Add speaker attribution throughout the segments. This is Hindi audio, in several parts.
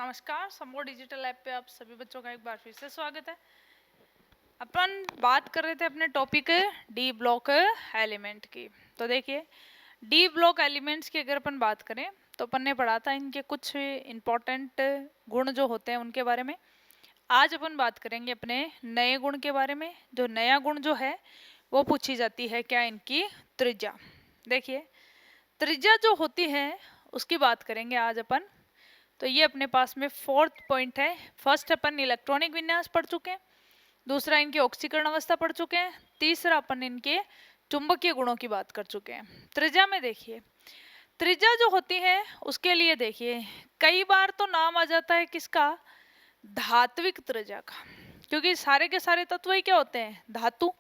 Speaker 1: नमस्कार, समो डिजिटल ऐप पे आप सभी बच्चों का एक बार फिर से स्वागत है। अपन बात कर रहे थे अपने टॉपिक डी ब्लॉक एलिमेंट की। तो देखिए, डी ब्लॉक एलिमेंट्स की अगर अपन बात करें तो अपन ने पढ़ा था इनके कुछ इम्पोर्टेंट गुण जो होते हैं उनके बारे में। आज अपन बात करेंगे अपने नए गुण के बारे में। जो नया गुण जो है वो पूछी जाती है क्या, इनकी त्रिज्या। देखिए, त्रिज्या जो होती है उसकी बात करेंगे आज अपन। तो ये अपने पास में फोर्थ पॉइंट है। फर्स्ट अपन इलेक्ट्रॉनिक विन्यास पढ़ चुके हैं, दूसरा इनकी ऑक्सीकरण अवस्था पढ़ चुके हैं, तीसरा अपन इनके चुंबकीय गुणों की बात कर चुके हैं। त्रिज्या में देखिए, त्रिज्या जो होती है उसके लिए देखिए कई बार तो नाम आ जाता है किसका, धात्विक त्रिज्या का, क्योंकि सारे के सारे तत्व ही क्या होते हैं, धातु।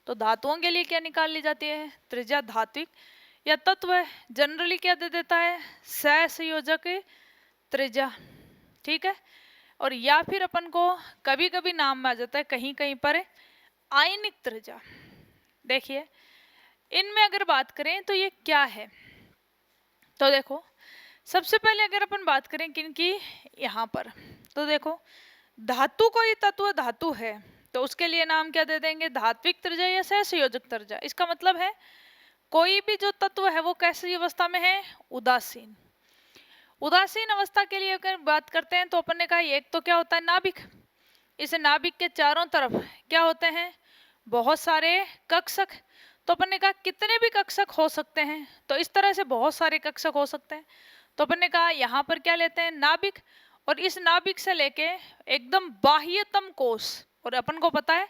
Speaker 1: तो धातुओं के लिए क्या निकाल ली जाती है, त्रिज्या धात्विक या तत्व जनरली क्या दे देता है, सहसंयोजक त्रिज्या। ठीक है, और या फिर अपन को कभी कभी नाम में आ जाता है कहीं कहीं पर आयनिक त्रिज्या। देखिए, इनमें अगर बात करें तो ये क्या है, तो देखो सबसे पहले अगर अपन बात करें किनकी, यहाँ पर तो देखो धातु कोई तत्व धातु है तो उसके लिए नाम क्या दे देंगे, धात्विक त्रिज्या या सहसंयोजक त्रिज्या। इसका मतलब है कोई भी जो तत्व है वो कैसी अवस्था में है, उदासीन। उदासीन अवस्था के लिए अगर बात करते हैं तो अपन ने कहा एक तो क्या होता है, नाभिक। इस नाभिक के चारों तरफ क्या होते हैं, बहुत सारे कक्षक। तो अपन ने कहा कितने भी कक्षक हो सकते हैं, तो इस तरह से बहुत सारे कक्षक हो सकते हैं। तो अपन ने कहा यहाँ पर क्या लेते हैं, नाभिक, और इस नाभिक से लेके एकदम बाह्यतम कोश, और अपन को पता है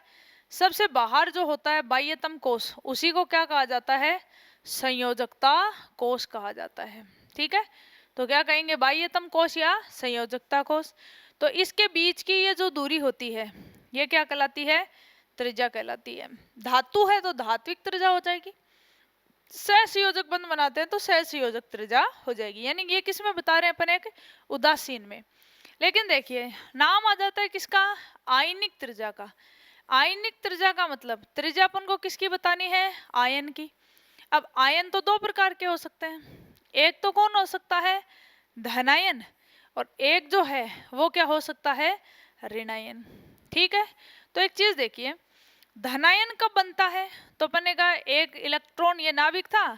Speaker 1: सबसे बाहर जो होता है बाह्यतम कोश, उसी को क्या कहा जाता है, संयोजकता कोश कहा जाता है। ठीक है, तो क्या कहेंगे, बाह्यतम कोश या संयोजकता कोश। तो इसके बीच की ये जो दूरी होती है ये क्या कहलाती है, त्रिज्या कहलाती है। धातु है तो धात्विक त्रिज्या हो जाएगी, सहसंयोजक बंध बनाते हैं तो सहसंयोजक त्रिज्या हो जाएगी। यानी ये किस में बता रहे हैं अपन, एक उदासीन में। लेकिन देखिए नाम आ जाता है किसका, आयनिक त्रिज्या का। आयनिक त्रिज्या का मतलब त्रिज्या अपन को किसकी बतानी है, आयन की। अब आयन तो दो प्रकार के हो सकते हैं, एक तो कौन हो सकता है, धनायन, और एक जो है वो क्या हो सकता है, ऋणायन। ठीक है, तो एक चीज देखिए, धनायन कब बनता है, तो अपने का एक इलेक्ट्रॉन, ये नाभिक था,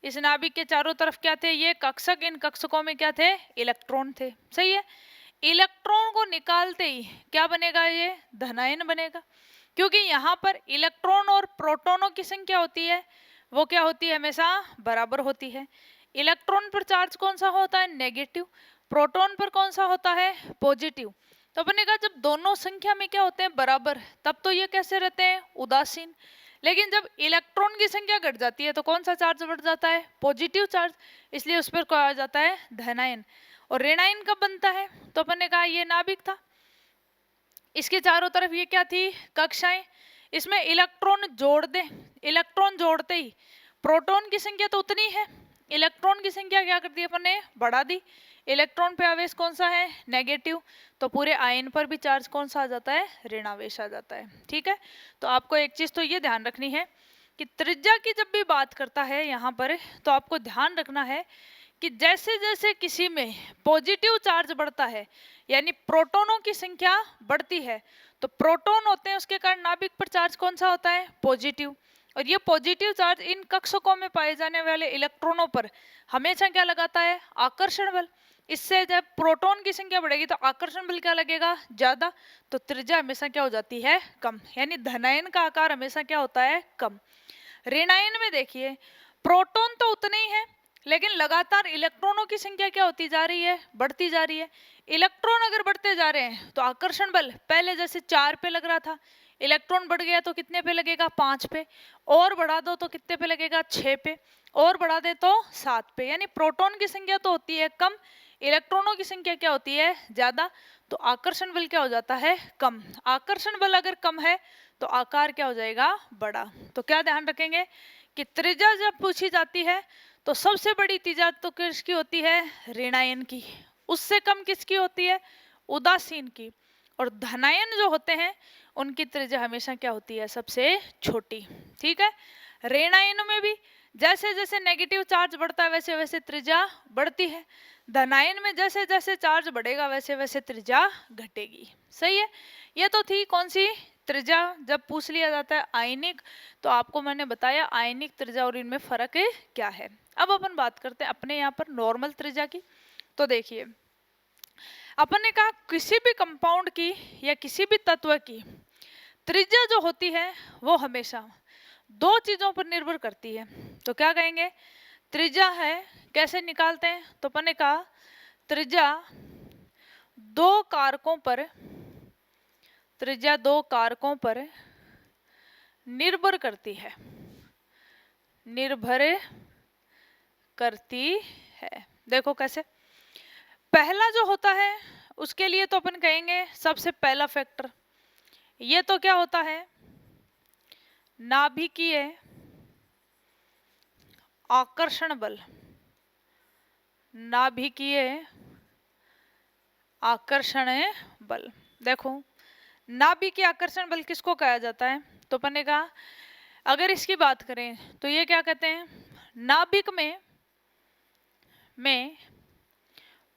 Speaker 1: इस नाभिक के चारों तरफ क्या थे, ये कक्षक, इन कक्षकों में क्या थे, इलेक्ट्रॉन थे। सही है, इलेक्ट्रॉन को निकालते ही क्या बनेगा, ये धनायन बनेगा, क्योंकि यहाँ पर इलेक्ट्रॉन और प्रोटॉनों की संख्या होती है वो क्या होती है, हमेशा बराबर होती है। इलेक्ट्रॉन पर चार्ज कौन सा होता है, नेगेटिव, प्रोटॉन पर कौन सा होता है, पॉजिटिव। तो अपने कहा जब दोनों संख्या में क्या होते हैं, बराबर, तब तो ये कैसे रहते हैं, उदासीन। लेकिन जब इलेक्ट्रॉन की संख्या घट जाती है तो कौन सा चार्ज बढ़ जाता है, पॉजिटिव चार्ज, इसलिए उस पर कहा जाता है धनायन। और ऋणायन कब बनता है, तो अपन ने कहा ये नाभिक था, इसके चारों तरफ ये क्या थी, कक्षाएं, इसमें इलेक्ट्रॉन जोड़ दे, इलेक्ट्रॉन जोड़ते ही प्रोटॉन की संख्या तो उतनी है, इलेक्ट्रॉन की संख्या क्या कर दी अपन ने, बढ़ा दी। इलेक्ट्रॉन पे आवेश कौन सा है, नेगेटिव, तो पूरे आयन पर भी चार्ज कौन सा आ जाता है, ऋणावेश आ जाता है। ठीक है, तो आपको एक चीज तो ये ध्यान रखनी है कि त्रिज्या की जब भी बात करता है यहाँ पर, तो आपको ध्यान रखना है कि जैसे जैसे किसी में पॉजिटिव चार्ज बढ़ता है, यानी प्रोटॉनों की संख्या बढ़ती है, तो प्रोटॉन होते हैं उसके कारण नाभिक पर चार्ज कौन सा होता है, पॉजिटिव। और ये पॉजिटिव चार्ज इन कक्षकों में पाए जाने वाले इलेक्ट्रॉनों पर हमेशा क्या लगाता है, आकर्षण बल। इससे जब प्रोटॉन की संख्या बढ़ेगी तो आकर्षण बल क्या लगेगा, ज्यादा, तो त्रिज्या हमेशा क्या हो जाती है, कम। यानी धनायन का आकार हमेशा क्या होता है, कम। ऋणायन में देखिए प्रोटॉन तो उतने ही है, लेकिन लगातार इलेक्ट्रॉनों की संख्या क्या होती जा रही है, बढ़ती जा रही है। इलेक्ट्रॉन अगर बढ़ते जा रहे हैं तो आकर्षण बल पहले जैसे 4 पे लग रहा था, इलेक्ट्रॉन बढ़ गया तो कितने पे लगेगा, 5 पे, और बढ़ा दो तो कितने पे लगेगा, 6 पे, और बढ़ा दे तो 7 पे। यानी प्रोटॉन की संख्या तो होती है कम, इलेक्ट्रॉनों की संख्या क्या होती है, ज्यादा, तो आकर्षण बल क्या हो जाता है, कम। आकर्षण बल अगर कम है तो आकार क्या हो जाएगा, बड़ा। तो क्या ध्यान रखेंगे कि त्रिज्या जब पूछी जाती है तो सबसे बड़ी त्रिज्या तो किसकी होती है, ऋणायन की, उससे कम किसकी होती है, उदासीन की, और धनायन जो होते हैं उनकी त्रिज्या हमेशा क्या होती है, सबसे छोटी। ठीक है, ऋणायन में भी जैसे जैसे नेगेटिव चार्ज बढ़ता है वैसे वैसे त्रिज्या बढ़ती है। धनायन में जैसे जैसे चार्ज बढ़ेगा वैसे वैसे त्रिज्या घटेगी। सही है। ये तो थी कौन सी त्रिज्या। जब पूछ लिया जाता है आयनिक, तो आपको मैंने बताया आयनिक त्रिज्या और इनमें फर्क क्या है। अब अपन बात करते हैं अपने यहाँ पर नॉर्मल त्रिज्या की। तो देखिए, अपन ने कहा किसी भी कंपाउंड की या किसी भी तत्व की त्रिज्या जो होती है वो हमेशा दो चीजों पर निर्भर करती है। तो क्या कहेंगे, त्रिज्या है कैसे निकालते हैं। तो अपन ने कहा त्रिज्या दो कारकों पर, त्रिज्या दो कारकों पर निर्भर करती है, निर्भर करती है। देखो कैसे, पहला जो होता है उसके लिए तो अपन कहेंगे सबसे पहला फैक्टर, ये तो क्या होता है, नाभिकीय आकर्षण बल। नाभिकीय आकर्षण बल। देखो नाभिकीय आकर्षण बल किसको कहा जाता है। तो अपन ने कहा अगर इसकी बात करें तो ये क्या कहते हैं, नाभिक में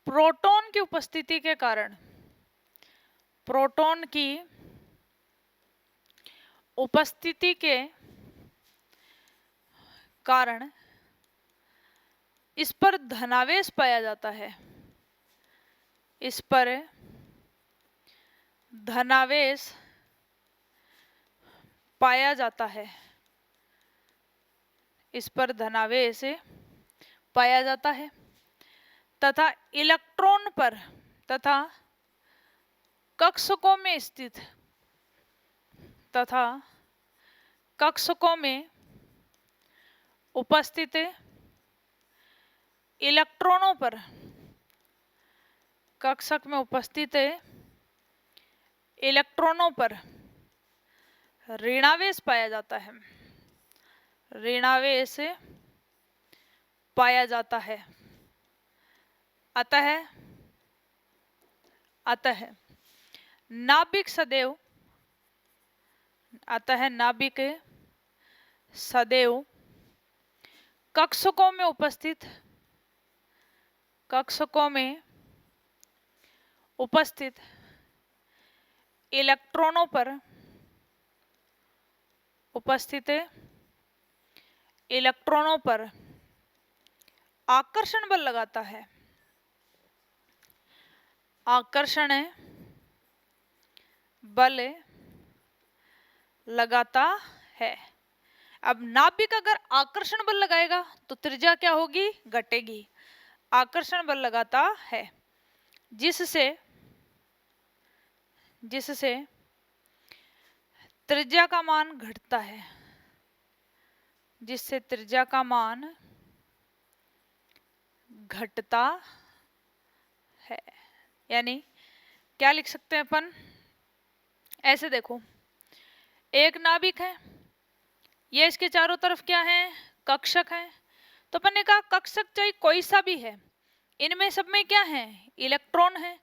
Speaker 1: प्रोटॉन की उपस्थिति के कारण, प्रोटॉन की उपस्थिति के कारण इस पर धनावेश पाया जाता है, इस पर धनावेश पाया जाता है, इस पर धनावेश पाया जाता है तथा इलेक्ट्रॉन पर तथा कक्षकों में स्थित, तथा कक्षकों में उपस्थित इलेक्ट्रॉनों पर, कक्षक में उपस्थित इलेक्ट्रॉनों पर ऋणावेश पाया जाता है, ऋणावेश पाया जाता है। अतः नाभिक सदैव, अतः नाभिक सदैव कक्षकों में उपस्थित, कक्षकों में उपस्थित इलेक्ट्रॉनों पर, उपस्थित इलेक्ट्रॉनों पर आकर्षण बल लगाता है, आकर्षण बल लगाता है। अब नाभिक अगर आकर्षण बल लगाएगा तो त्रिज्या क्या होगी, घटेगी। आकर्षण बल लगाता है जिससे, जिससे त्रिज्या का मान घटता है, जिससे त्रिज्या का मान घटता है। यानी क्या लिख सकते हैं अपन, ऐसे देखो एक नाभिक है, ये इसके चारों तरफ क्या है, कक्षक है। तो अपन ने कहा कक्षक चाहे कोई सा भी है, इनमें सब में क्या है, इलेक्ट्रॉन है,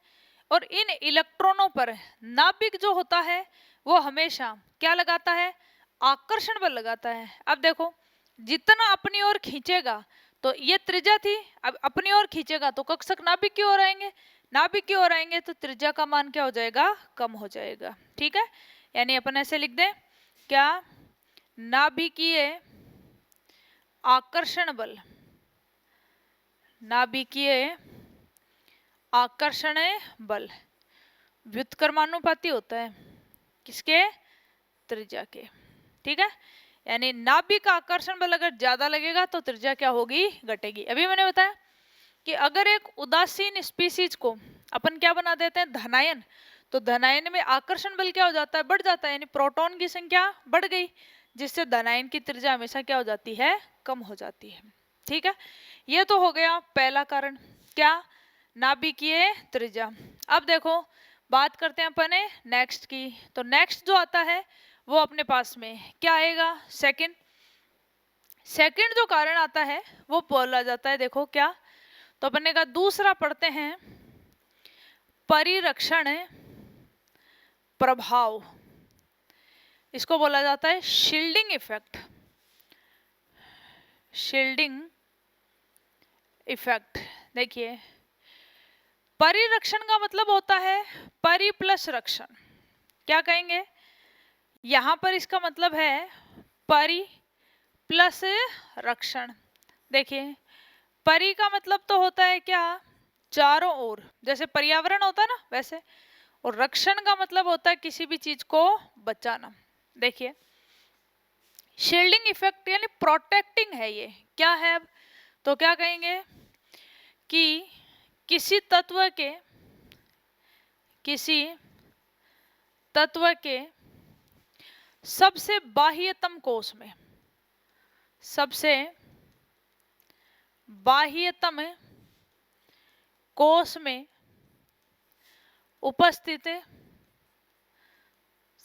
Speaker 1: और इन इलेक्ट्रॉनों पर नाभिक जो होता है वो हमेशा क्या लगाता है, आकर्षण बल लगाता है। अब देखो जितना अपनी ओर खींचेगा, तो ये त्रिज्या थी, अब अपनी ओर खींचेगा तो कक्षक नाभिक की ओर आएंगे, नाभिक की ओर आएंगे तो त्रिज्या का मान क्या हो जाएगा, कम हो जाएगा। ठीक है, यानी अपन ऐसे लिख दें क्या, नाभिकीय आकर्षण बल, नाभिकीय आकर्षण बल व्युत्क्रमानुपाती होता है किसके, त्रिज्या के। ठीक है, यानी नाभिक का आकर्षण बल अगर ज्यादा लगेगा तो त्रिज्या क्या होगी, घटेगी। अभी मैंने बताया कि अगर एक उदासीन स्पीसीज को अपन क्या बना देते हैं, धनायन, तो धनायन में आकर्षण बल क्या हो जाता है, बढ़ जाता है, यानी प्रोटॉन की संख्या बढ़ गई, जिससे धनायन की त्रिज्या हमेशा क्या हो जाती है, कम हो जाती है। ठीक है, ये तो हो गया पहला कारण, क्या, नाभिकीय त्रिज्या। अब देखो बात करते हैं अपने नेक्स्ट की। तो नेक्स्ट जो आता है वो अपने पास में क्या आएगा, सेकंड। सेकंड जो कारण आता है वो बोला जाता है, देखो क्या, तो अपने का दूसरा पढ़ते हैं, परिरक्षण प्रभाव। इसको बोला जाता है शील्डिंग इफेक्ट, शील्डिंग इफेक्ट। देखिए, परिरक्षण का मतलब होता है परि प्लस रक्षण। क्या कहेंगे, यहां पर इसका मतलब है परि प्लस रक्षण। देखिए, परि का मतलब तो होता है क्या, चारों ओर, जैसे पर्यावरण होता है ना वैसे, और रक्षण का मतलब होता है किसी भी चीज को बचाना। देखिए, शील्डिंग इफेक्ट यानी प्रोटेक्टिंग है, ये क्या है अब, तो क्या कहेंगे कि किसी तत्व के सबसे बाह्यतम कोश में, सबसे बाह्यतम कोश में उपस्थित है,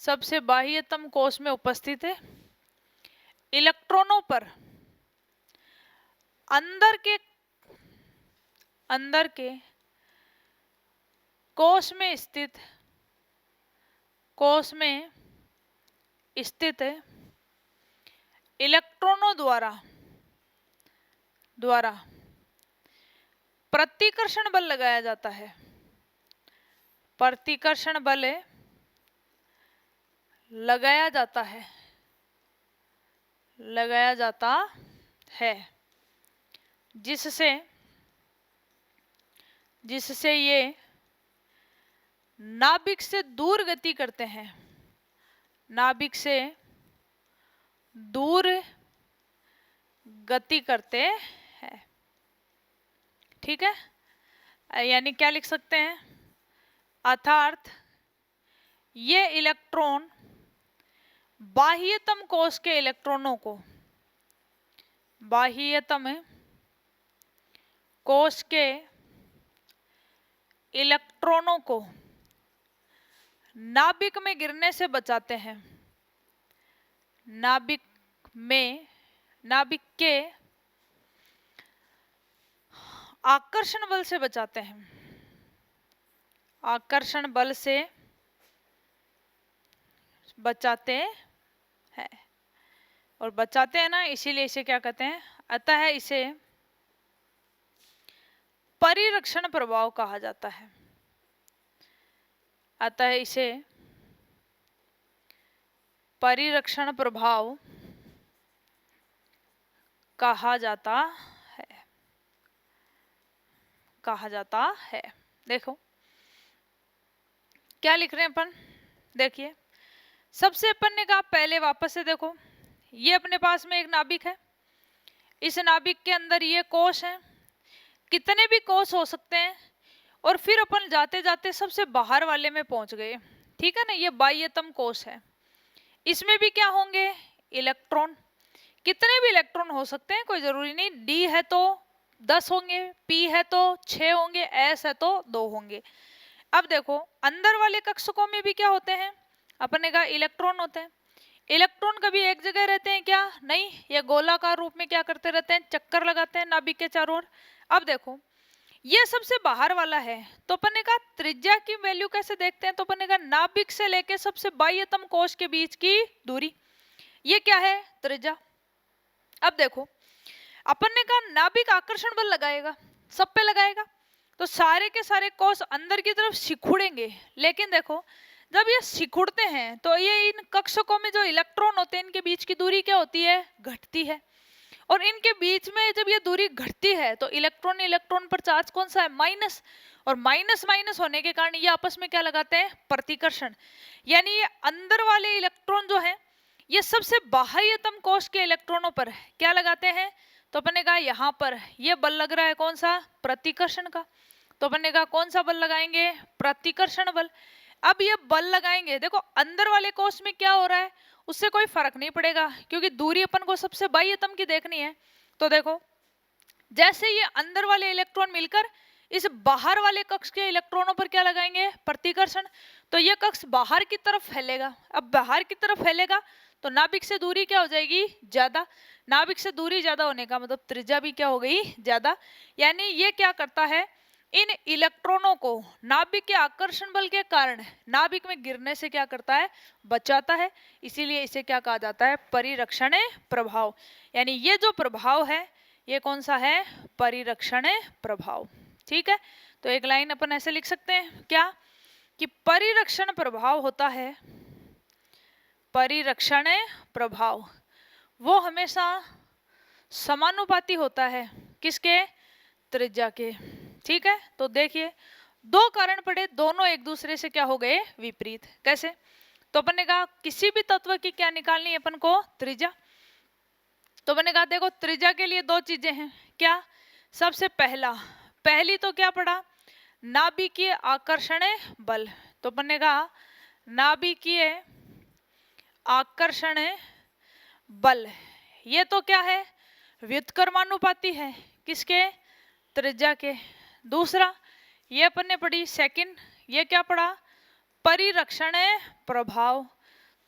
Speaker 1: सबसे बाह्यतम कोश में उपस्थित है इलेक्ट्रॉनों पर अंदर के कोश में स्थित इलेक्ट्रॉनों द्वारा प्रतिकर्षण बल लगाया जाता है। प्रतिकर्षण बल लगाया जाता है जिससे ये नाभिक से दूर गति करते हैं, नाभिक से दूर गति करते हैं। ठीक है, यानी क्या लिख सकते हैं, अर्थात ये इलेक्ट्रॉन बाह्यतम कोश के इलेक्ट्रॉनों को, बाह्यतम कोश के इलेक्ट्रॉनों को नाभिक में गिरने से बचाते हैं, नाभिक के आकर्षण बल से बचाते हैं, आकर्षण बल से बचाते हैं, और बचाते हैं ना, इसीलिए इसे क्या कहते हैं, अतः इसे परिरक्षण प्रभाव कहा जाता है, अतः इसे परिरक्षण प्रभाव कहा जाता है। देखो क्या लिख रहे हैं अपन, देखिए सबसे अपन ने कहा, पहले वापस से देखो, ये अपने पास में एक नाभिक है, इस नाभिक के अंदर ये कोश है, कितने भी कोश हो सकते हैं, और फिर अपन जाते जाते सबसे बाहर वाले में पहुंच गए। ठीक है ना, ये बाह्यतम कोश है, इसमें भी क्या होंगे, इलेक्ट्रॉन, कितने भी इलेक्ट्रॉन हो सकते हैं, कोई जरूरी नहीं, डी है तो 10 होंगे, पी है तो 6 होंगे, एस है तो 2 होंगे। अब देखो अंदर वाले कक्षकों में भी क्या होते हैं, अपन ने कहा इलेक्ट्रॉन होते हैं। इलेक्ट्रॉन कभी एक जगह रहते हैं क्या, नहीं, ये गोलाकार रूप में क्या करते रहते हैं, चक्कर लगाते हैं नाभिक के चारों ओर। अब देखो ये सबसे बाहर वाला है, तो अपन ने कहा त्रिज्या की वैल्यू कैसे देखते हैं, तो अपन ने कहा नाभिक से लेके सबसे बाह्यतम कोश के बीच की दूरी, ये क्या है, त्रिज्या। अब देखो अपन ने कहा नाभिक आकर्षण बल लगाएगा, सब पे लगाएगा, तो सारे के सारे कोश अंदर की तरफ सिकुड़ेंगे, लेकिन देखो जब ये सिकुड़ते हैं तो ये इन कक्षकों में जो इलेक्ट्रॉन होते हैं इनके बीच की दूरी क्या होती है, घटती है, और इनके बीच में जब ये दूरी घटती है तो इलेक्ट्रॉन पर चार्ज कौन सा है, माइनस, और माइनस माइनस होने के कारण ये आपस में क्या लगाते हैं, प्रतिकर्षण। यानी ये अंदर वाले इलेक्ट्रॉन जो है ये सबसे बाह्यतम कोश के इलेक्ट्रॉनों पर क्या लगाते हैं, तो अपन ने कहा यहाँ पर ये बल लग रहा है कौन सा, प्रतिकर्षण का, तो अपन ने कहा कौन सा बल लगाएंगे, प्रतिकर्षण बल। अब ये बल लगाएंगे, देखो अंदर वाले कोश में क्या हो रहा है उससे कोई फर्क नहीं पड़ेगा, क्योंकि दूरी अपन को सबसे बाह्यतम की देखनी है। तो देखो जैसे ये अंदर वाले इलेक्ट्रॉन मिलकर इस बाहर वाले कक्ष के इलेक्ट्रॉनों पर क्या लगाएंगे, प्रतिकर्षण, तो ये कक्ष बाहर की तरफ फैलेगा। अब बाहर की तरफ फैलेगा तो नाभिक से दूरी क्या हो जाएगी, ज्यादा, नाभिक से दूरी ज्यादा होने का मतलब त्रिज्या भी क्या हो गई, ज्यादा। यानी ये क्या करता है, इन इलेक्ट्रॉनों को नाभिक के आकर्षण बल के कारण नाभिक में गिरने से क्या करता है, बचाता है। इसीलिए इसे क्या कहा जाता है, परिरक्षण प्रभाव। यानी ये जो प्रभाव है ये कौन सा है, परिरक्षण प्रभाव। ठीक है, तो एक लाइन अपन ऐसे लिख सकते हैं क्या, कि परिरक्षण प्रभाव होता है, परिरक्षण प्रभाव वो हमेशा समानुपाती होता है, किसके, त्रिज्या के। ठीक है, तो देखिए दो कारण पड़े, दोनों एक दूसरे से क्या हो गए, विपरीत। कैसे, तो अपन ने कहा किसी भी तत्व की क्या निकालनी है अपन को, त्रिज्या। तो अपन ने कहा देखो त्रिज्या के लिए दो चीजें हैं, क्या, सबसे पहली तो क्या पड़ा, नाभिकीय आकर्षण बल। तो अपन ने कहा नाभिकीय आकर्षण बल ये तो क्या है, व्युत्क्रमानुपाती है, किसके, त्रिज्या के। दूसरा ये अपन ने पढ़ी सेकंड, ये क्या पढ़ा, परिरक्षण प्रभाव।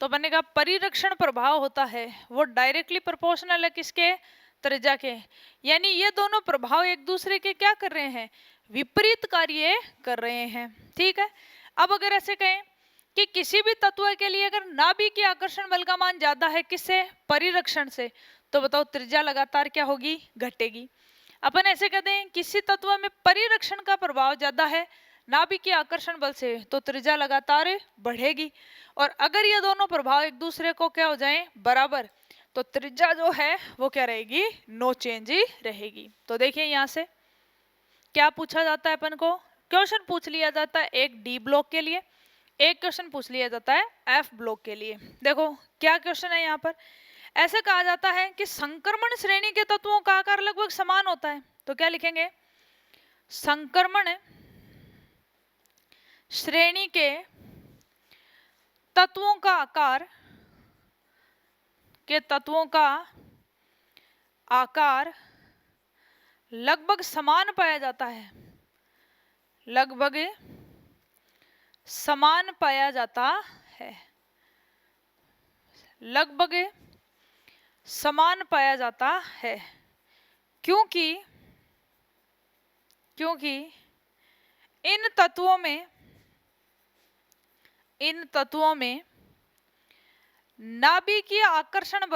Speaker 1: तो अपन ने कहा परिरक्षण प्रभाव होता है वो डायरेक्टली प्रोपोर्शनल है, किसके, त्रिज्या के। यानी ये दोनों प्रभाव एक दूसरे के क्या कर रहे हैं, विपरीत कार्य कर रहे हैं। ठीक है, अब अगर ऐसे कहें कि किसी भी तत्व के लिए अगर नाभिकीय आकर्षण बल का मान ज्यादा है, किससे, परिरक्षण से, तो बताओ त्रिज्या लगातार क्या होगी, घटेगी। अपन ऐसे कहते हैं किसी तत्व में परिरक्षण का प्रभाव ज्यादा है नाभिकीय आकर्षण बल से, तो त्रिज्या लगातार बढ़ेगी। और अगर ये दोनों प्रभाव एक दूसरे को क्या हो जाएं, बराबर, तो त्रिज्या जो है वो क्या रहेगी, नो चेंज ही रहेगी। तो देखिए यहाँ से क्या पूछा जाता है, अपन को क्वेश्चन पूछ लिया जाता है एक डी ब्लॉक के लिए, एक क्वेश्चन पूछ लिया जाता है एफ ब्लॉक के लिए। देखो क्या क्वेश्चन है यहाँ पर, ऐसे कहा जाता है कि संक्रमण श्रेणी के तत्वों का आकार लगभग समान होता है। तो क्या लिखेंगे, संक्रमण श्रेणी के तत्वों का आकार लगभग समान पाया जाता है, लगभग समान पाया जाता है, लगभग समान पाया जाता है, क्योंकि इन तत्वों में नाभिकीय आकर्षण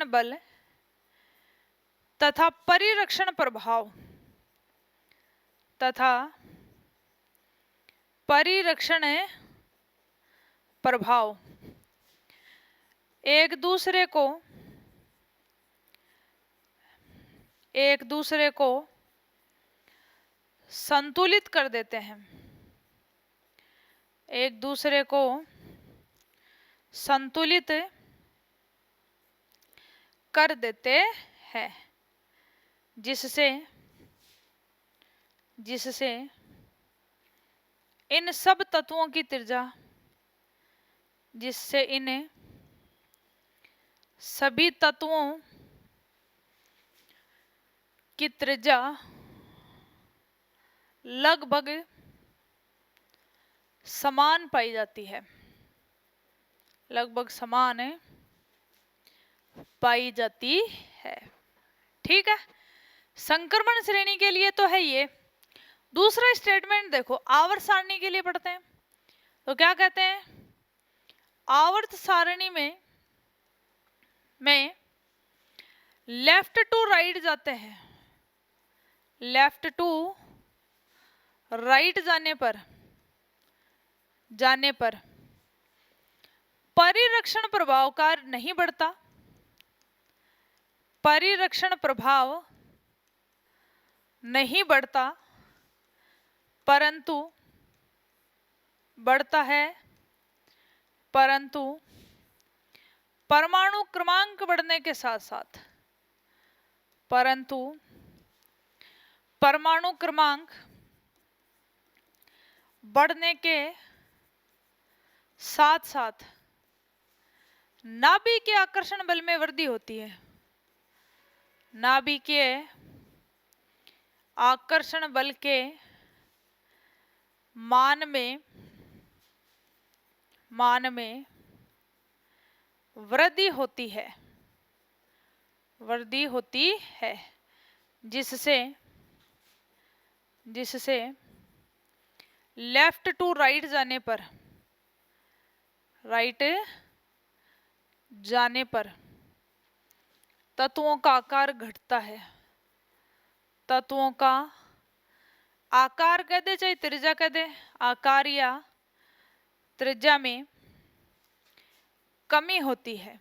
Speaker 1: बल तथा परिरक्षण प्रभाव एक दूसरे को संतुलित कर देते हैं, एक दूसरे को संतुलित कर देते हैं, जिससे इन सब तत्वों की त्रिज्या, जिससे इन सभी तत्वों की त्रिज्या लगभग समान पाई जाती है, लगभग समान पाई जाती है। ठीक है, संक्रमण श्रेणी के लिए तो है ये। दूसरा स्टेटमेंट देखो, आवर्त सारणी के लिए पढ़ते हैं। तो क्या कहते हैं, आवर्त सारणी में लेफ्ट टू राइट जाते हैं, लेफ्ट टू राइट जाने पर परिरक्षण प्रभाव का नहीं बढ़ता, परिरक्षण प्रभाव नहीं बढ़ता, परंतु बढ़ता है, परंतु परमाणु क्रमांक बढ़ने के साथ साथ, परंतु परमाणु क्रमांक बढ़ने के साथ साथ नाभिकीय आकर्षण बल में वृद्धि होती है, नाभिकीय आकर्षण बल के मान में वृद्धि होती है, जिससे लेफ्ट टू राइट जाने पर तत्वों का आकार घटता है। तत्वों का आकार कह दे चाहे त्रिज्या कह दे, आकार या त्रिज्या में कमी होती है,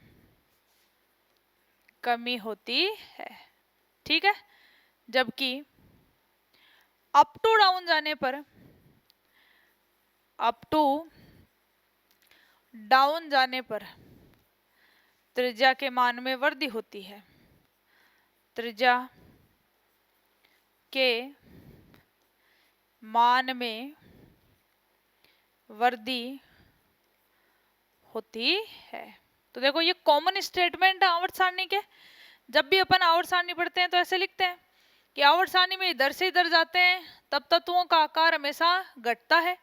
Speaker 1: कमी होती है। ठीक है। जबकि अप टू डाउन जाने पर, अप टू डाउन जाने पर त्रिज्या के मान में वृद्धि होती है। त्रिज्या के मान में वृद्धि होती है। तो देखो ये कॉमन स्टेटमेंट है आवर्त सारणी के। जब भी अपन आवर्त सारणी पढ़ते हैं तो ऐसे लिखते हैं कि आवर्त सारणी में इधर से इधर जाते हैं तब तत्वों का आकार हमेशा घटता है,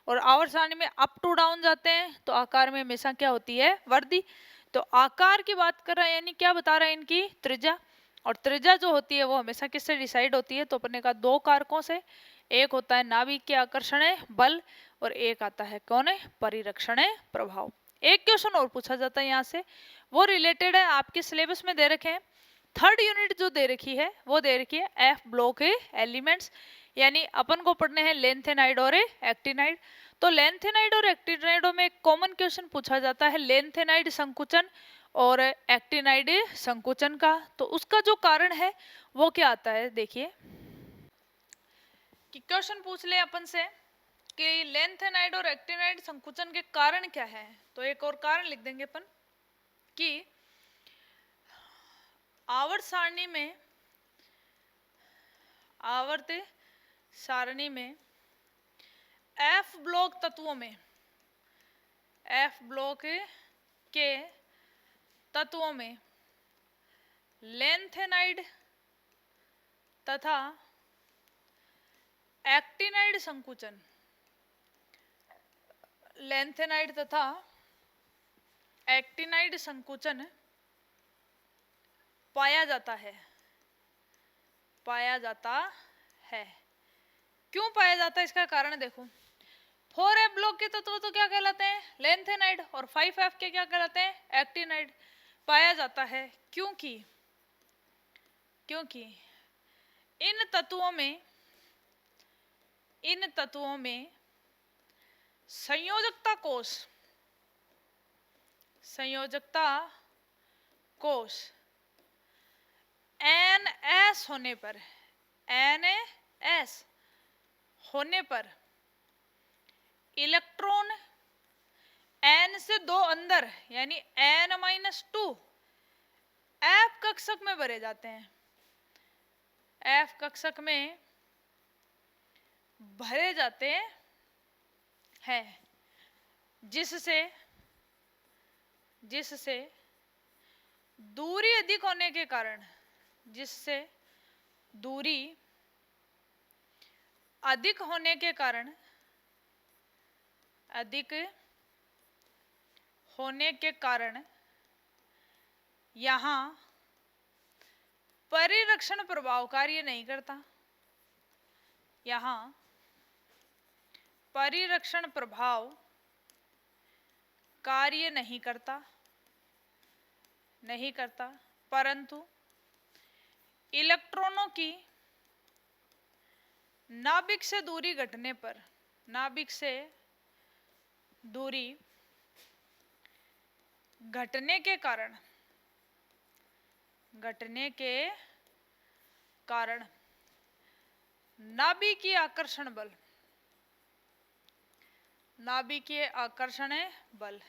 Speaker 1: और आवर्त सारणी में अप टू डाउन जाते हैं तो आकार में हमेशा क्या होती है, वृद्धि। तो आकार की बात कर रहा है, यानी क्या बता रहा है, इनकी त्रिज्या। और त्रिज्या जो होती है वो हमेशा किससे डिसाइड होती है, तो अपने का दो कारकों से। एक होता है नाभिक के आकर्षण बल और एक आता है कौन है, परिरक्षण प्रभाव। एक क्वेश्चन और पूछा जाता है यहाँ से, वो रिलेटेड है, आपके सिलेबस में दे रखे हैं। थर्ड यूनिट जो दे रखी है वो दे रखी है एफ ब्लॉक एलिमेंट्स, यानी अपन को पढ़ने हैं लेंथेनाइड और एक्टिनाइड। तो लेंथेनाइड और एक्टिनाइडों में एक कॉमन क्वेश्चन पूछा जाता है लेंथेनाइड संकुचन और एक्टिनाइड संकुचन का। तो उसका जो कारण है वो क्या आता है, देखिए कि क्वेश्चन पूछ ले अपन से कि लेंथेनाइड और एक्टिनाइड संकुचन के कारण क्या है। तो एक और कारण लिख देंगे अपन कि आवर्त सारणी में एफ ब्लॉक तत्वों में, एफ ब्लॉक के तत्वों में लेंथेनाइड तथा एक्टिनाइड संकुचन, लेंथेनाइड तथा एक्टिनाइड संकुचन पाया जाता है, पाया जाता है। क्यों पाया जाता है, इसका कारण देखो। 4F ब्लॉक के तत्व तो क्या कहलाते हैं, लेंथेनाइड, और 5F के क्या कहलाते हैं, एक्टिनाइड। पाया जाता है क्योंकि इन तत्वों में संयोजकता कोष NS होने पर इलेक्ट्रॉन N से दो अंदर यानी N-2 F कक्षक में भरे जाते हैं, F कक्षक में भरे जाते हैं, जिससे दूरी अधिक होने के कारण, जिससे दूरी अधिक होने के कारण यहाँ परिरक्षण प्रभाव कार्य नहीं करता, यहाँ परिरक्षण प्रभाव कार्य नहीं करता, परंतु इलेक्ट्रॉनों की नाभिक से दूरी घटने पर, नाभिक से दूरी घटने के कारण नाभिकीय आकर्षण बल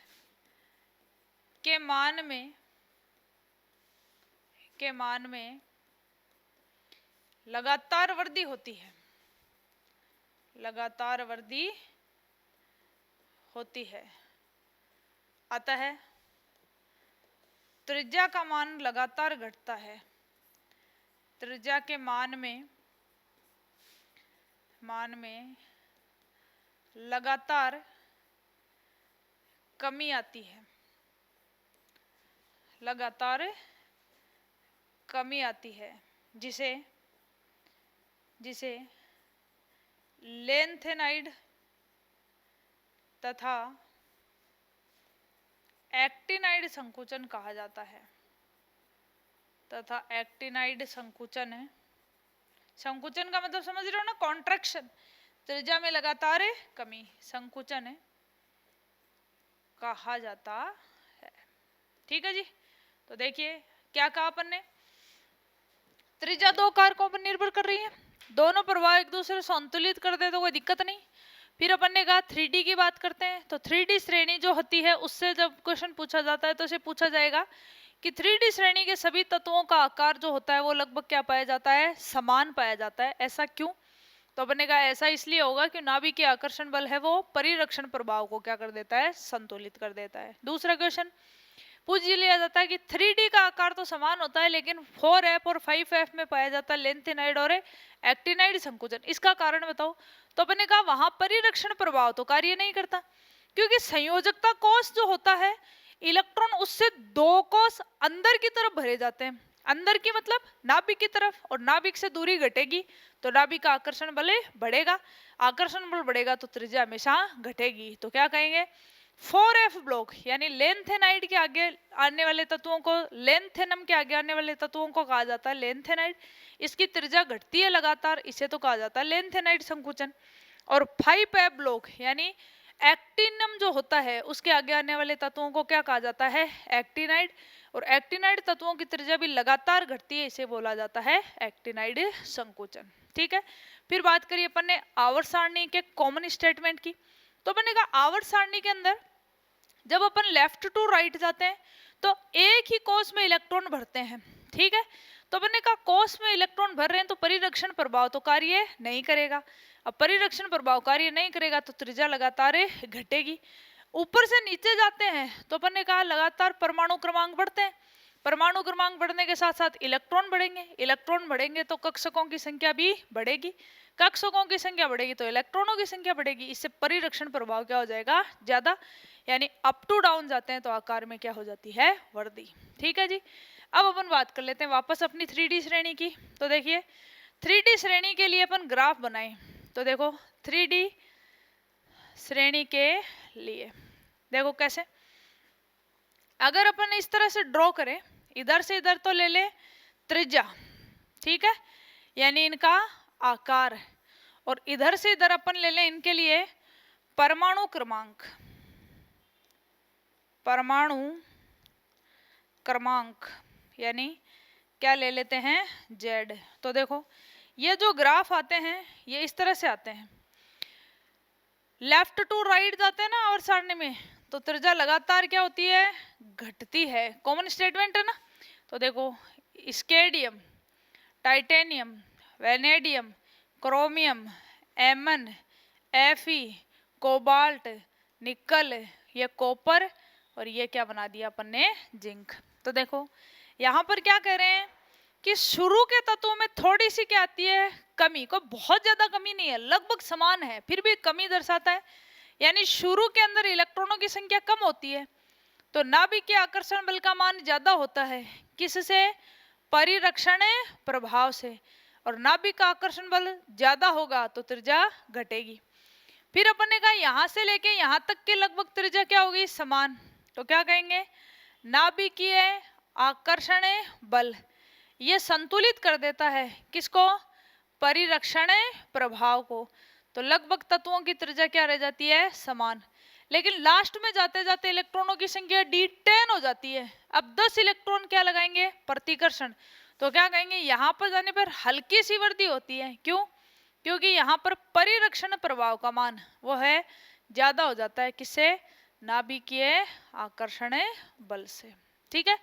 Speaker 1: के मान में लगातार वृद्धि होती है, अतः त्रिज्या का मान लगातार घटता है, त्रिज्या के मान में लगातार कमी आती है, जिसे जिसे लेंथेनाइड तथा एक्टिनाइड संकुचन कहा जाता है, तथा एक्टिनाइड संकुचन है। संकुचन का मतलब समझ रहे हो ना, कॉन्ट्रैक्शन, त्रिज्या में लगातार कमी, संकुचन है कहा जाता है। ठीक है जी। तो देखिए क्या कहा अपन ने, त्रिज्या दो कारकों पर निर्भर कर रही है, दोनों प्रवाह एक दूसरे से संतुलित कर दे तो कोई दिक्कत नहीं। फिर अपन ने कहा 3D की बात करते हैं, तो 3D श्रेणी जो होती है उससे जब क्वेश्चन पूछा जाता है तो उसे पूछा जाएगा कि 3D श्रेणी के सभी तत्वों का आकार जो होता है वो लगभग क्या पाया जाता है, समान पाया जाता है। ऐसा क्यों? तो अपन ने कहा ऐसा इसलिए होगा कि नाभिक के आकर्षण बल है वो परिरक्षण प्रभाव को क्या कर देता है, संतुलित कर देता है। दूसरा क्वेश्चन पूछ लिया जाता है कि 3D का आकार तो समान होता है लेकिन 4F और 5F में पाया जाता है लेंथेनाइड और एक्टिनाइड संकुचन, इसका कारण बताओ। तो अपन ने कहा वहां परिरक्षण प्रभाव तो कार्य नहीं करता, क्योंकि संयोजकता कोष जो होता है, इलेक्ट्रॉन उससे दो कोष अंदर की तरफ भरे जाते हैं, अंदर की मतलब नाभिक की तरफ, और नाभिक से दूरी घटेगी तो नाभिक का आकर्षण बल बढ़ेगा, आकर्षण बल बढ़ेगा तो त्रिज्या हमेशा घटेगी। तो क्या कहेंगे, 4F ब्लॉक यानी लेंथेनाइड के आगे आने वाले तत्वों को, लेंथेनम के आगे आने वाले तत्वों को कहा जाता है लेंथेनाइड, इसकी त्रिज्या घटती है लगातार, इसे तो कहा जाता है लेंथेनाइड संकुचन। और 5F ब्लॉक यानी एक्टिनम जो होता है उसके आगे आने वाले तत्वों को क्या कहा जाता है, एक्टिनाइड, और एक्टिनाइड तत्वों की त्रिज्या भी लगातार घटती है, इसे बोला जाता है एक्टिनाइड संकुचन। ठीक है। फिर बात करिए अपन ने आवर्त सारणी के कॉमन स्टेटमेंट की, तो अपन ने कहा आवर्त सारणी के अंदर जब अपन लेफ्ट टू राइट जाते हैं तो एक ही कोष में इलेक्ट्रॉन भरते हैं। ठीक है। तो अपन ने कहा कोष में इलेक्ट्रॉन भर रहे हैं तो परिरक्षण प्रभाव तो कार्य नहीं करेगा, अब परिरक्षण प्रभाव कार्य नहीं करेगा तो त्रिज्या लगातार घटेगी। ऊपर से नीचे जाते हैं तो अपन ने कहा लगातार परमाणु क्रमांक बढ़ते हैं, परमाणु क्रमांक बढ़ने के साथ साथ इलेक्ट्रॉन बढ़ेंगे, इलेक्ट्रॉन बढ़ेंगे तो कक्षकों की संख्या भी बढ़ेगी, कक्षकों की संख्या बढ़ेगी तो इलेक्ट्रॉनों की संख्या बढ़ेगी, इससे परिरक्षण प्रभाव क्या हो जाएगा, ज्यादा, यानी अप टू डाउन जाते हैं तो आकार में क्या हो जाती है, वृद्धि। ठीक है जी। अब अपन बात कर लेते हैं वापस अपनी 3D श्रेणी की। तो देखिए 3D श्रेणी के लिए अपन ग्राफ बनाए, तो देखो 3D श्रेणी के लिए देखो कैसे, अगर अपन इस तरह से ड्रॉ करें, इधर से इधर तो ले ले त्रिज्या, ठीक है, यानी इनका आकार, और इधर से इधर अपन ले लें इनके लिए परमाणु क्रमांक, परमाणु क्रमांक यानी क्या ले लेते हैं, Z। तो देखो ये जो ग्राफ आते हैं ये इस तरह से आते हैं, लेफ्ट टू राइट जाते हैं ना और सारणी में, तो त्रिज्या लगातार क्या होती है, घटती है। कॉमन स्टेटमेंट है ना। तो देखो स्केडियम, टाइटेनियम, वेनेडियम, क्रोमियम, एमन, Fe, कोबाल्ट, निकल, ये कॉपर, और ये क्या बना दिया अपन ने, जिंक। तो देखो यहाँ पर क्या कह रहे हैं कि शुरू के तत्वों में थोड़ी सी क्या आती है, कमी, को बहुत ज्यादा कमी नहीं है, लगभग समान है, फिर भी कमी दर्शाता है, यानी शुरू के अंदर इलेक्ट्रॉनों की संख्या कम होती है तो नाभिक के आकर्षण बल का मान ज्यादा होता है, किससे, परिरक्षण प्रभाव से, और नाभिक का आकर्षण बल ज्यादा होगा तो त्रिज्या घटेगी। फिर अपन ने कहा यहां से लेके यहां तक की लगभग त्रिज्या क्या होगी, समान, तो क्या कहेंगे, नाभिकीय आकर्षण बल ये संतुलित कर देता है किसको, परिरक्षण प्रभाव को, तो लगभग तत्वों की त्रिज्या क्या रह जाती है, समान। लेकिन लास्ट में जाते जाते इलेक्ट्रॉनों की संख्या D10 हो जाती है, अब 10 इलेक्ट्रॉन क्या लगाएंगे, प्रतिकर्षण, तो क्या कहेंगे, यहाँ पर जाने पर हल्की सी वृद्धि होती है, क्यों, क्योंकि यहाँ पर परिरक्षण प्रभाव का मान वो है ज्यादा हो जाता है, किससे, नाभिकीय आकर्षण बल से। ठीक है।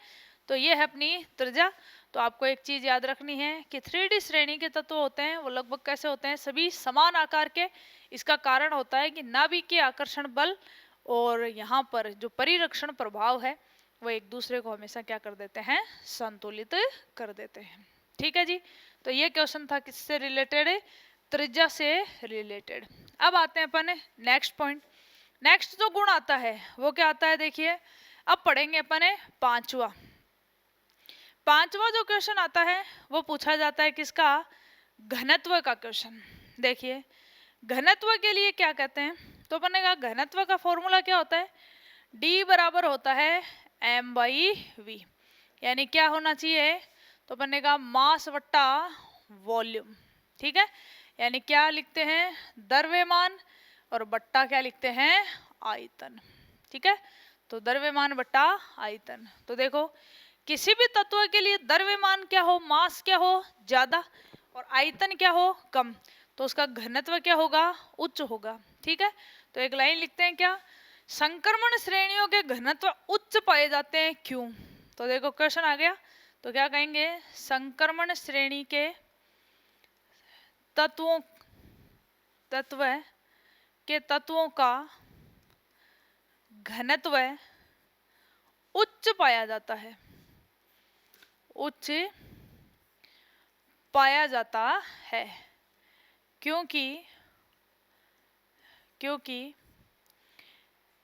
Speaker 1: तो ये है अपनी त्रिज्या। तो आपको एक चीज याद रखनी है कि 3D श्रेणी के तत्व होते हैं वो लगभग कैसे होते हैं, सभी समान आकार के। इसका कारण होता है कि नाभिकीय आकर्षण बल और यहाँ पर जो परिरक्षण प्रभाव है वो एक दूसरे को हमेशा क्या कर देते हैं, संतुलित कर देते हैं। ठीक है जी। तो ये क्वेश्चन था किससे रिलेटेड, त्रिज्या से रिलेटेड। अब आते हैं अपन नेक्स्ट पॉइंट। नेक्स्ट जो गुण आता है वो क्या आता है, देखिए अब पढ़ेंगे अपन पांचवा जो क्वेश्चन आता है वो पूछा जाता है किसका, घनत्व का क्वेश्चन। देखिए घनत्व के लिए क्या कहते हैं, तो बनेगा घनत्व का फॉर्मूला क्या होता है, D बराबर होता है m/v, यानी क्या होना चाहिए, तो बनेगा मास वट्टा वॉल्यूम। ठीक है, यानी क्या लिखते हैं, द्रव्यमान, और बट्टा क्या लिखते हैं, आयतन। ठीक है, तो द्रव्यमान बट्टा आयतन। तो देखो किसी भी तत्व के लिए द्रव्यमान क्या हो, मास क्या हो ज्यादा, और आयतन क्या हो कम, तो उसका घनत्व क्या होगा, उच्च होगा। ठीक है, तो एक लाइन लिखते हैं क्या, संक्रमण श्रेणियों के घनत्व उच्च पाए जाते हैं क्यों। तो देखो क्वेश्चन आ गया, तो क्या कहेंगे, संक्रमण श्रेणी के तत्वों का घनत्व उच्च पाया जाता है, उच्च पाया जाता है, क्योंकि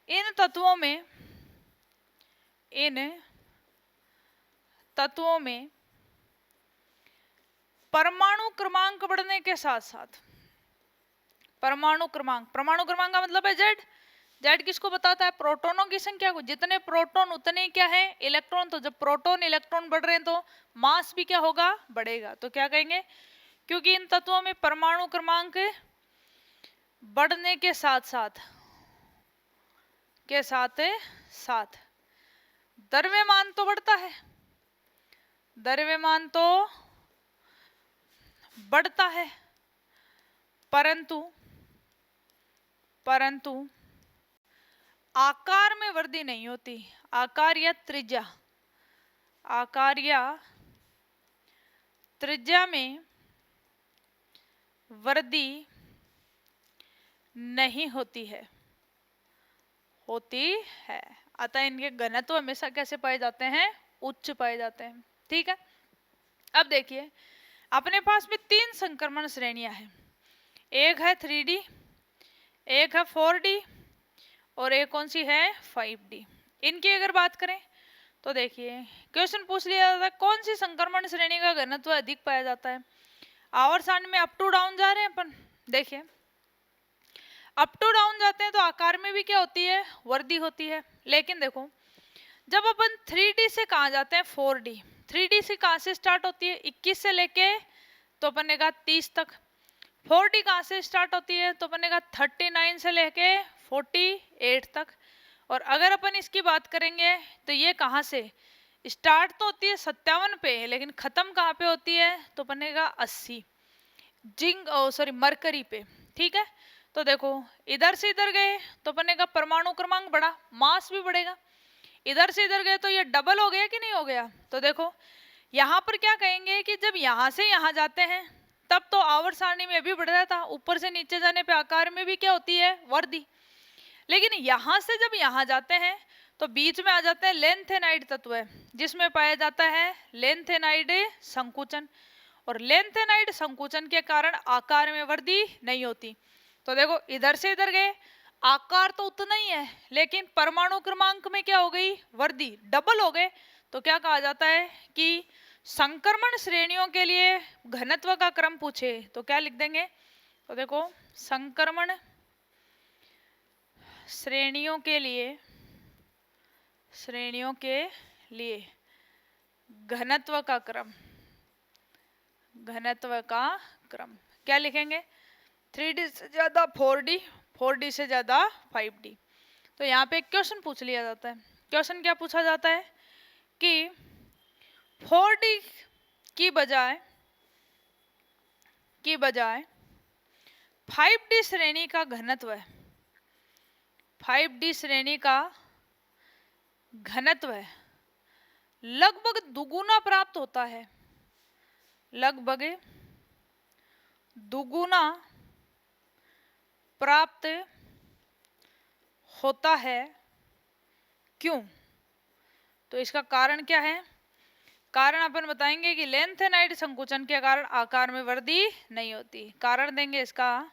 Speaker 1: इन तत्वों में परमाणु क्रमांक बढ़ने के साथ साथ, परमाणु क्रमांक का मतलब है जेड। जेड किसको बताता है, प्रोटॉनों की संख्या को, जितने प्रोटॉन उतने क्या है इलेक्ट्रॉन। तो जब प्रोटॉन इलेक्ट्रॉन बढ़ रहे हैं तो मास भी क्या होगा, बढ़ेगा। तो क्या कहेंगे, क्योंकि इन तत्वों में परमाणु क्रमांक बढ़ने के साथ साथ द्रव्यमान तो बढ़ता है, द्रव्यमान तो बढ़ता है, परंतु आकार में वृद्धि नहीं होती। आकार या त्रिज्या में वृद्धि नहीं होती है, अतः इनके घनत्व हमेशा कैसे पाए जाते हैं, उच्च पाए जाते हैं। ठीक है, अब देखिए अपने पास में 3 संक्रमण श्रेणियां हैं, एक है 3D, एक है 4D, और एक कौन सी है 5D। इनकी अगर बात करें तो देखिए क्वेश्चन पूछ लिया जाता है कौन सी संक्रमण श्रेणी का घनत्व अधिक पाया जाता है। आवर्त सारणी में अप टू डाउन जा रहे हैं अपन, देखिए अप टू डाउन जाते हैं तो आकार में भी क्या होती है, वृद्धि होती है। लेकिन देखो जब अपन 3D से कहाँ जाते हैं, 4D। 3D से कहाँ से स्टार्ट होती है, 21 से लेके तो बनेगा 30 तक। 4D कहाँ से स्टार्ट होती है, तो बनेगा 39 से लेके 48 तक। और अगर अपन इसकी बात करेंगे तो ये कहाँ से स्टार्ट तो होती है 57 पे, लेकिन खत्म कहाँ पे होती है, तो बनेगा 80 मरकरी पे। ठीक है, तो देखो इधर से इधर गए तो बनेगा परमाणु क्रमांक बढ़ा, मास भी बढ़ेगा। इधर से इधर गए तो ये डबल हो गया कि नहीं हो गया। तो देखो यहाँ पर क्या कहेंगे कि जब यहाँ से यहाँ जाते हैं तब तो आवर्त सारणी में भी बढ़ रहा था, ऊपर से नीचे जाने पे आकार में भी क्या होती है, वृद्धि। लेकिन यहाँ से जब यहाँ जाते हैं तो बीच में आ जाते हैं लेंथेनाइड तत्व है, जिसमें पाया जाता है लेंथेनाइड संकुचन, और लेंथेनाइड संकुचन के कारण आकार में वृद्धि नहीं होती। तो देखो इधर से इधर गए, आकार तो उतना ही है, लेकिन परमाणु क्रमांक में क्या हो गई, वृद्धि, डबल हो गए। तो क्या कहा जाता है कि संक्रमण श्रेणियों के लिए घनत्व का क्रम पूछे तो क्या लिख देंगे, तो देखो संक्रमण श्रेणियों के लिए घनत्व का क्रम क्या लिखेंगे, 3D से ज्यादा 4D, 4D से ज्यादा 5D। तो यहाँ पे एक क्वेश्चन पूछ लिया जाता है। क्वेश्चन क्या पूछा जाता है कि 4D की बजाय 5D श्रेणी का घनत्व है, 5D श्रेणी का घनत्व लगभग दुगुना प्राप्त होता है, लगभग दुगुना प्राप्त होता है, क्यों। तो इसका कारण क्या है, कारण अपन बताएंगे कि लेंथेनाइड संकुचन के कारण आकार में वृद्धि नहीं होती। कारण देंगे इसका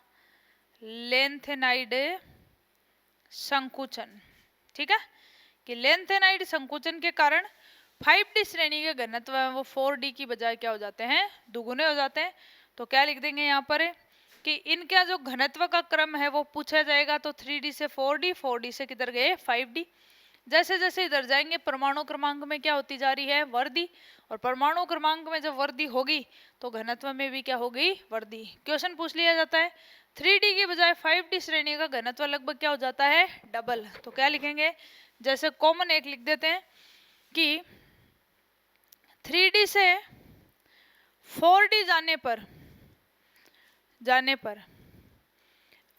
Speaker 1: लेंथेनाइड संकुचन। ठीक है, कि लेंथेनाइड संकुचन के कारण 5D श्रेणी के घनत्व है वो 4D की बजाय क्या हो जाते हैं, दुगुने हो जाते हैं। तो क्या लिख देंगे यहाँ पर कि इनका जो घनत्व का क्रम है वो पूछा जाएगा। तो 3D से 4D, 4D से किधर गए 5D। जैसे जैसे इधर जाएंगे परमाणु क्रमांक में क्या होती जा रही है वृद्धि, और परमाणु क्रमांक में जब वृद्धि होगी तो घनत्व में भी क्या होगी वृद्धि। क्वेश्चन पूछ लिया जाता है 3D की बजाय 5D श्रेणी का घनत्व लगभग क्या हो जाता है डबल। तो क्या लिखेंगे, जैसे कॉमन एक लिख देते हैं कि 3D से 4D जाने पर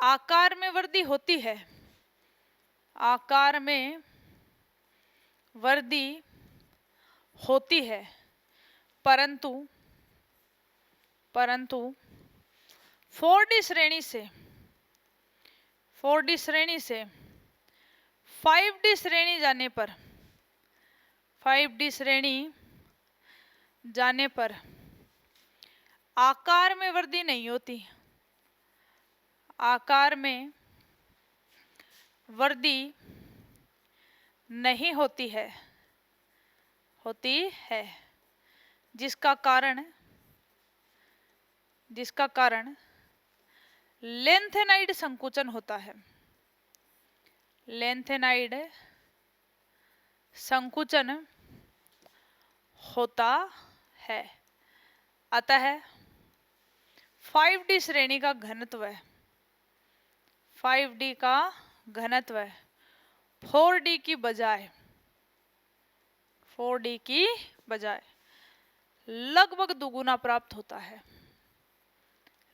Speaker 1: आकार में वृद्धि होती है, आकार में वृद्धि होती है, परंतु 4D श्रेणी से 5D श्रेणी जाने पर आकार में वृद्धि नहीं होती, आकार में वृद्धि नहीं होती है, जिसका कारण लेंथेनाइड संकुचन होता है, लेंथेनाइड संकुचन होता है। अतः 5D श्रेणी का घनत्व 4D की बजाय लगभग दुगुना प्राप्त होता है,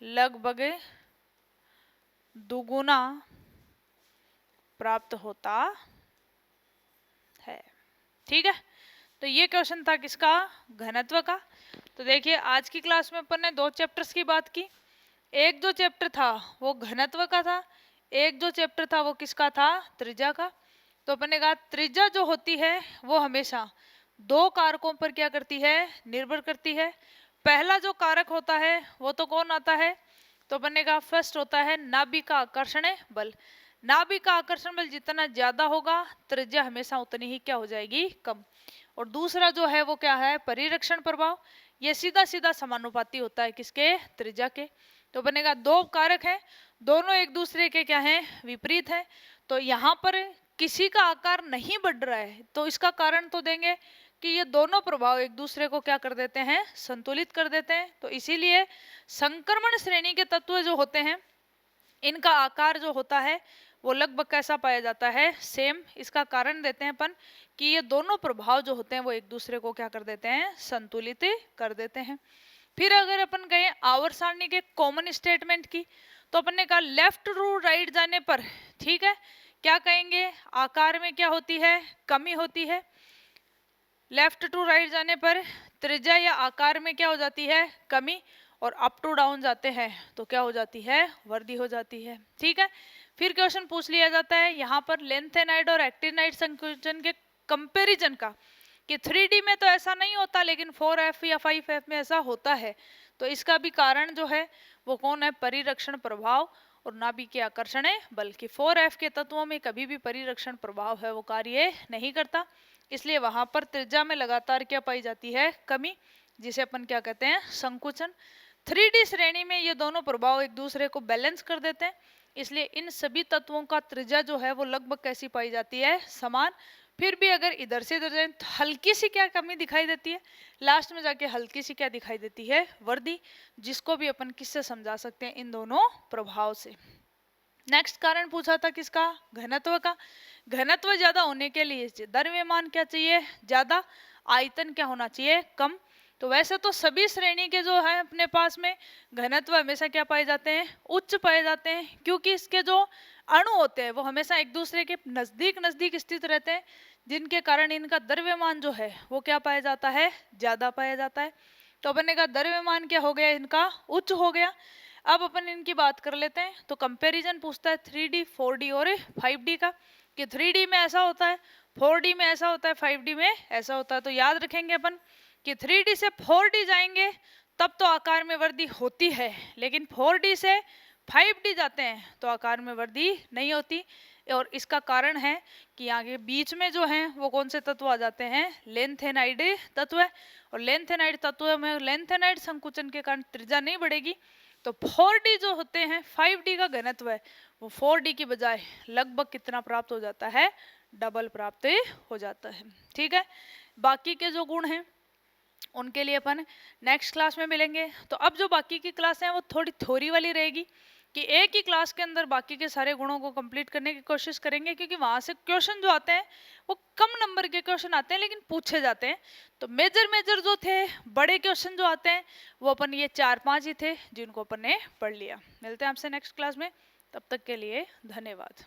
Speaker 1: लगभग दुगुना प्राप्त होता है। ठीक है, तो ये क्वेश्चन था किसका घनत्व का। तो देखिए आज की क्लास में अपन ने 2 चैप्टर्स की बात की। एक जो चैप्टर था वो घनत्व का था, एक जो चैप्टर था वो किसका था त्रिज्या का। तो अपन ने कहा त्रिज्या जो होती है वो हमेशा 2 कारकों पर क्या करती है निर्भर करती है। पहला जो कारक होता है वो तो कौन आता है, तो अपन ने कहा फर्स्ट होता है नाभिक का आकर्षण बल। नाभिक का आकर्षण बल जितना ज्यादा होगा त्रिज्या हमेशा उतनी ही क्या हो जाएगी कम। और दूसरा जो है वो क्या है परिरक्षण प्रभाव, ये सीधा सीधा समानुपाती होता है किसके त्रिज्या के। तो बनेगा 2 कारक है, दोनों एक दूसरे के क्या है विपरीत है। तो यहाँ पर किसी का आकार नहीं बढ़ रहा है तो इसका कारण तो देंगे कि ये दोनों प्रभाव एक दूसरे को क्या कर देते हैं संतुलित कर देते हैं। तो इसीलिए संक्रमण श्रेणी के तत्व जो होते हैं इनका आकार जो होता है वो लगभग कैसा पाया जाता है सेम। इसका कारण देते हैं अपन कि ये दोनों प्रभाव जो होते हैं वो एक दूसरे को क्या कर देते हैं संतुलित कर देते हैं। फिर अगर अपन गए आवर्त सारणी के कॉमन स्टेटमेंट की, तो अपन ने कहा लेफ्ट टू राइट जाने पर ठीक है क्या कहेंगे आकार में क्या होती है कमी होती है। लेफ्ट टू राइट जाने पर त्रिज्या या आकार में क्या हो जाती है कमी, और अप टू डाउन जाते हैं तो क्या हो जाती है वृद्धि हो जाती है। ठीक है, फिर क्वेश्चन पूछ लिया जाता है यहाँ पर लेंथेनाइड और एक्टिनाइड संकुचन के कंपैरिजन का कि 3D में तो ऐसा नहीं होता लेकिन 4F या 5F में ऐसा होता है। तो इसका भी कारण जो है वो कौन है परिरक्षण प्रभाव और नाभिक के आकर्षण है, बल्कि 4F के तत्वों में कभी भी परिरक्षण प्रभाव है वो कार्य नहीं करता, इसलिए वहां पर त्रिज्या में लगातार क्या पाई जाती है कमी, जिसे अपन क्या कहते हैं संकुचन। 3D श्रेणी में ये दोनों प्रभाव एक दूसरे को बैलेंस कर देते हैं, इसलिए इन सभी तत्वों का त्रिज्या जो है वो लगभग कैसी पाई जाती है समान। फिर भी अगर इधर से इधर जाए तो हल्की सी क्या कमी दिखाई देती है, लास्ट में जाके हल्की सी क्या दिखाई देती है वृद्धि, जिसको भी अपन किससे समझा सकते हैं इन दोनों प्रभाव से। नेक्स्ट कारण पूछा था किसका घनत्व का। घनत्व ज्यादा होने के लिए द्रव्यमान क्या चाहिए ज्यादा, आयतन क्या होना चाहिए कम। तो वैसे तो सभी श्रेणी के जो है अपने पास में घनत्व हमेशा क्या पाए जाते हैं उच्च पाए जाते हैं, क्योंकि इसके जो अणु होते हैं वो हमेशा एक दूसरे के नजदीक नजदीक स्थित रहते हैं, जिनके कारण इनका द्रव्यमान जो है वो क्या पाया जाता है ज्यादा पाया जाता है। तो अपन ने कहा द्रव्यमान क्या हो गया इनका उच्च हो गया। अब अपन इनकी बात कर लेते हैं। तो कंपैरिजन पूछता है 3D 4D और 5D का कि 3D में ऐसा होता है 4D में ऐसा होता है 5D में ऐसा होता है। तो याद रखेंगे अपन कि 3D से 4D जाएंगे तब तो आकार में वृद्धि होती है, लेकिन 4D से 5D जाते हैं तो आकार में वृद्धि नहीं होती। और इसका कारण है कि आगे बीच में जो है वो कौन से तत्व आ जाते हैं, लेंथेनाइड तत्व है। और लेंथेनाइड तत्व में लेंथेनाइड संकुचन के कारण त्रिज्या नहीं बढ़ेगी, तो 4D जो होते हैं 5D का घनत्व है वो 4D की बजाय लगभग कितना प्राप्त हो जाता है, डबल प्राप्त हो जाता है। ठीक है, बाकी के जो गुण हैं उनके लिए अपन नेक्स्ट क्लास में मिलेंगे। तो अब जो बाकी की क्लास है वो थोड़ी थ्योरी वाली रहेगी कि एक ही क्लास के अंदर बाकी के सारे गुणों को कंप्लीट करने की कोशिश करेंगे, क्योंकि वहां से क्वेश्चन जो आते हैं वो कम नंबर के क्वेश्चन आते हैं लेकिन पूछे जाते हैं। तो मेजर जो थे बड़े क्वेश्चन जो आते हैं वो अपन ये 4-5 ही थे जिनको अपन ने पढ़ लिया। मिलते हैं आपसे नेक्स्ट क्लास में, तब तक के लिए धन्यवाद।